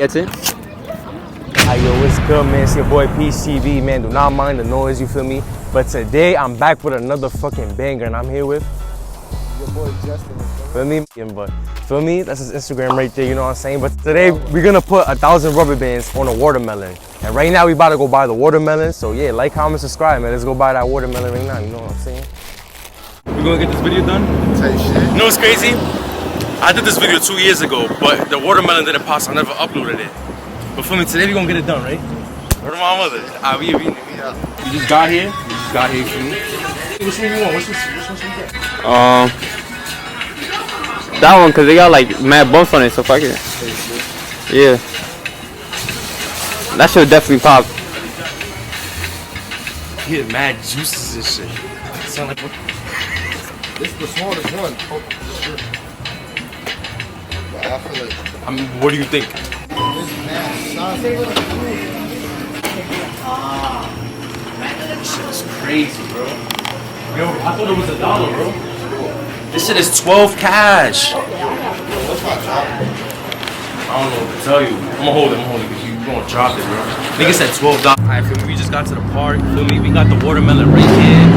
That's it. Hey, yo, what's good, man? It's your boy Peach TV, man. Do not mind the noise, you feel me? But today, I'm back with another fucking banger, and I'm here with your boy Justin. Feel me? But feel me? That's his Instagram right there, you know what I'm saying? But today, we're gonna put 1,000 rubber bands on a watermelon. And right now, we about to go buy the watermelon. So yeah, like, comment, subscribe, man. Let's go buy that watermelon right now, you know what I'm saying? We're gonna get this video done? Tight shit. You know what's crazy? I did this video 2 years ago, but the watermelon didn't pass. I never uploaded it. But for me, today we're gonna get it done, right? Where my mother? We just got here. We just got here for me. Which one you want? Which one should we get? That one, cause they got like mad bumps on it, so fuck it. Yeah. That should definitely pop. Get mad juices and shit. Sound like what? This is the smallest one. Oh, shit. But I feel like I mean, what do you think? this mad sauce. This shit is crazy, bro. Yo, I thought it was $1, bro. This shit is 12 cash. What's my job? I don't know what to tell you. I'm gonna hold it, because you gonna drop it, bro. Nigga said $12. Alright, feel me? We just got to the park, feel me? We got the watermelon right here.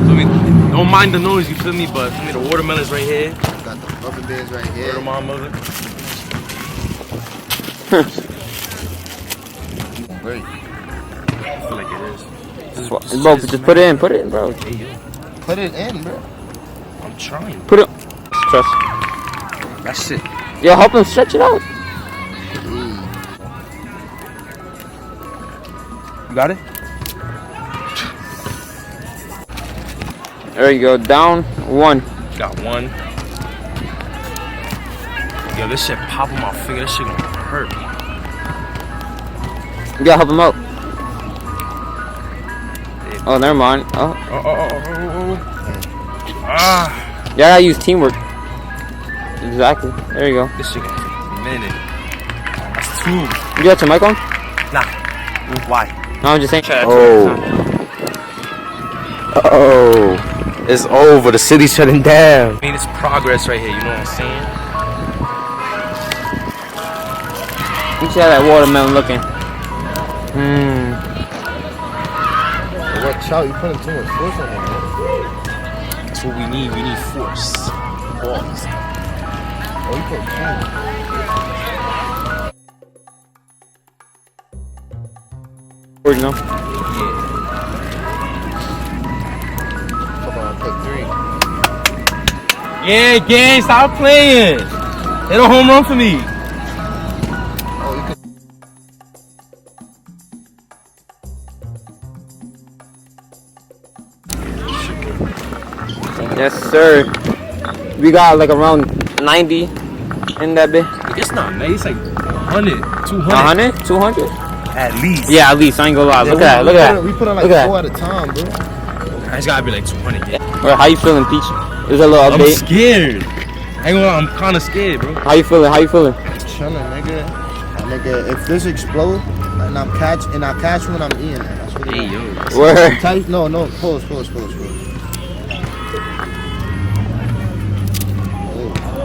Feel me? Don't mind the noise, you feel me? But feel me, the watermelon's right here. Got the rubber bands right here. Word of my mother. Wait. I feel like it is. Bro, just put it in, bro. Hey, yo, Put it in, bro. I'm trying. Put it. Trust. That shit. Yo, help him stretch it out. You got it? There you go. Down one. Got one. Yo, this shit pop on my finger. This shit gonna hurt. You gotta help him out. Oh, never mind. Oh. Ah. You gotta use teamwork. Exactly. There you go. This shit gonna take a minute. That's two. You got your mic on? Nah. Why? No, I'm just saying. Oh. It's over. The city's shutting down. I mean, it's progress right here. You know what I'm saying? You see how that watermelon looking? Watch out, you putting too much force on it, man. That's what we need. We need force. Balls. Oh, you put clean. Where you know? Come on, put 3. Yeah, gang, stop playing. Hit a home run for me. Oh, you could. Yes, sir. We got like around 90 in that bit. It's not, man. It's like 100, 200. 100? 200? At least. Yeah, at least. I ain't gonna lie. Look at that. We put on like Look at 4 at a time, bro. It's gotta be like 200. Yeah. Alright, how you feeling, Peach? There's a little I'm update. scared. I ain't gonna lie, I'm kind of scared, bro. How you feeling? Chilling, nigga. Nigga, if this explode and I catch when I'm eating it, that's what it Hey, is. yo. Where? Tight, no, pause. Oh,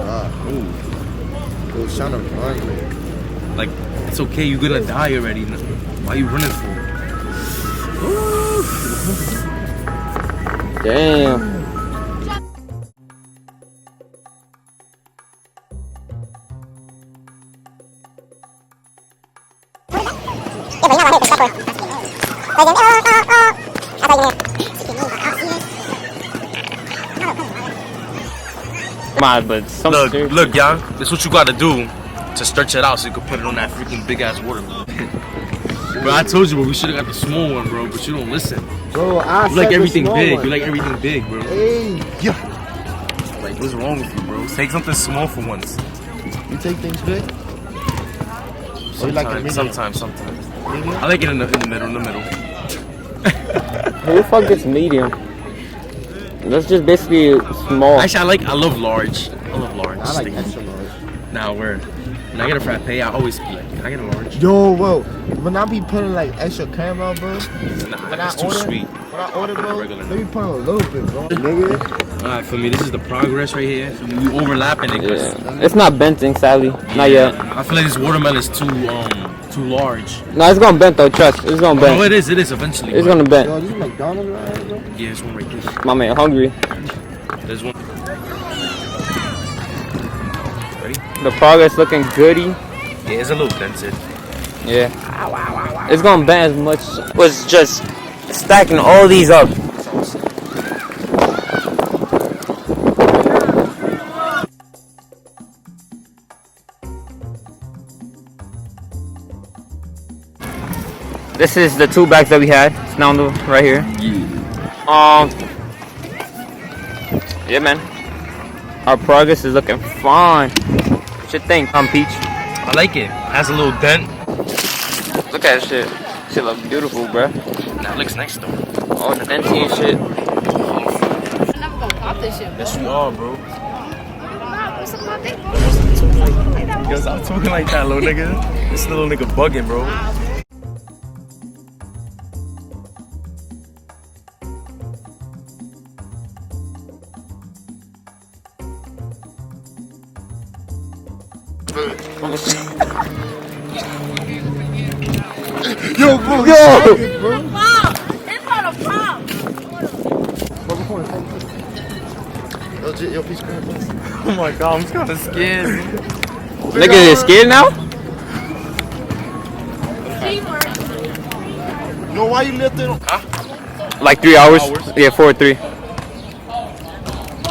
God. It was trying to run, man. Like, it's okay. You're gonna die already. Why you running for? Damn. Come on, but Look, y'all. This is what you gotta do to stretch it out so you can put it on that freaking big ass watermelon. Bro, I told you, bro, we should have got the small one, bro, but you don't listen. Bro, I You like said everything the small big. one. You like everything big, bro. Hey, yeah. Like, what's wrong with you, bro? Take something small for once. You take things big? Or you like it medium? Sometimes. Medium? I like it in the middle, who the fuck gets medium? That's just basically small. Actually, I love large. I love large. I like extra large. Nah, word. When I get a frappe, I always be like, can I get a large? Yo, whoa. When I be putting like extra caramel, bro. When It's too sweet. When I order, bro, Regular. let me put a little bit, bro. Nigga. Alright, for me, this is the progress right here. For me, we overlapping it. Yeah. It's not benting, sadly. Not yet. I feel like this watermelon is too large. No, it's gonna bend though, trust. It's gonna bend. Oh, it is eventually. It's but- gonna bend. Yo, this is McDonald's right here, bro. Yeah, there's one right there. My man, hungry. There's one. Ready? The progress looking goody. Yeah, it's a little dented. Yeah. It's gonna bend as much. Was just stacking all these up. This is the 2 bags that we had. It's now right here. Yeah, man. Our progress is looking fine. What you think, Peach? I like it. It has a little dent. Look at that shit. Shit look beautiful, bruh. That looks nice though. All the NT and shit. I'm never gonna pop this shit, bro. Yes, we are, bro. What's up, my thing, bro? Yo, stop talking like that, little nigga. This little nigga bugging, bro. Yo, bro. Yo! Bro. Pop! It's not a pop! Yo, peace, come here, bro. Oh my god, I'm kind of scared. Nigga is scared now? Teamwork. Yo, why you lifting? Like 3 hours? Yeah, 4 or 3.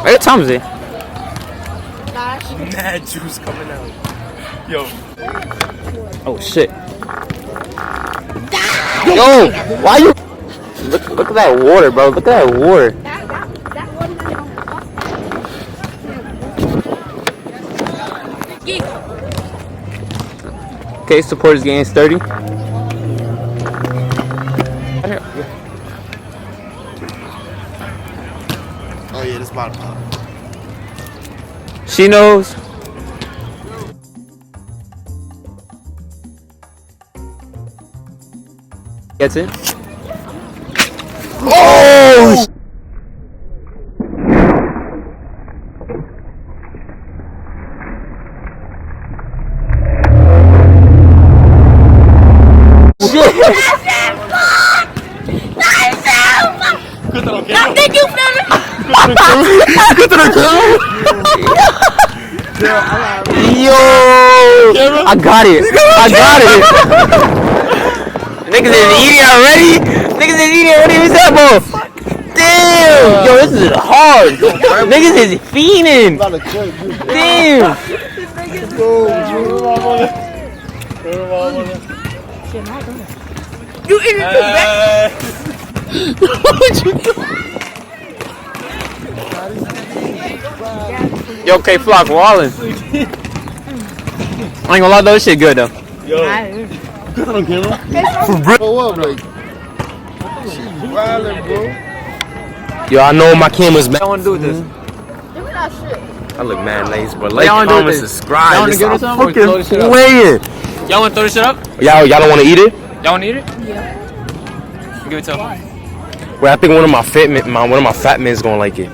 What time is it? Gosh. Mad juice coming out. Yo. Oh shit. Yo! Why you look at that water, bro. Look at that water. That wasn't Okay, supporters getting sturdy. Oh, yeah, this about to pop. She knows. Gets it. Oh! I think you feel it. Yo! I got it. I got it. Niggas is eating already. Niggas is eating already. What's that, bro? Damn! Yo, this is hard. Niggas is fiending. About to cook, dude. Damn! You eating too bad. Yo, K-Flock, wallin'. I ain't gonna lie though, this shit good though. For what, like? She's wildin', bro. Yo, I know my camera's mad. I wanna do with this. Give me that shit. I look mad nice, but like, Y'all wanna do comment, this? subscribe. Y'all wanna This give I'm it some? Or fucking throw this shit up? playing. Y'all wanna throw this shit up? Y'all don't want to eat it? Y'all wanna eat it? Yeah. Give it to him. Well, I think one of my fat men's gonna like it.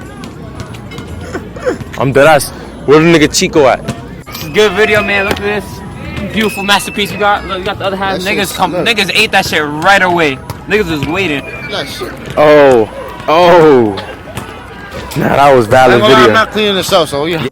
I'm dead ass. Where the nigga Chico at? This is a good video, man. Look at this beautiful masterpiece we got. Look, we got the other half. That shit's slick. Niggas ate that shit right away. Niggas was waiting. That shit. Oh. Nah, that was valid I'm video. not cleaning this up, so yeah.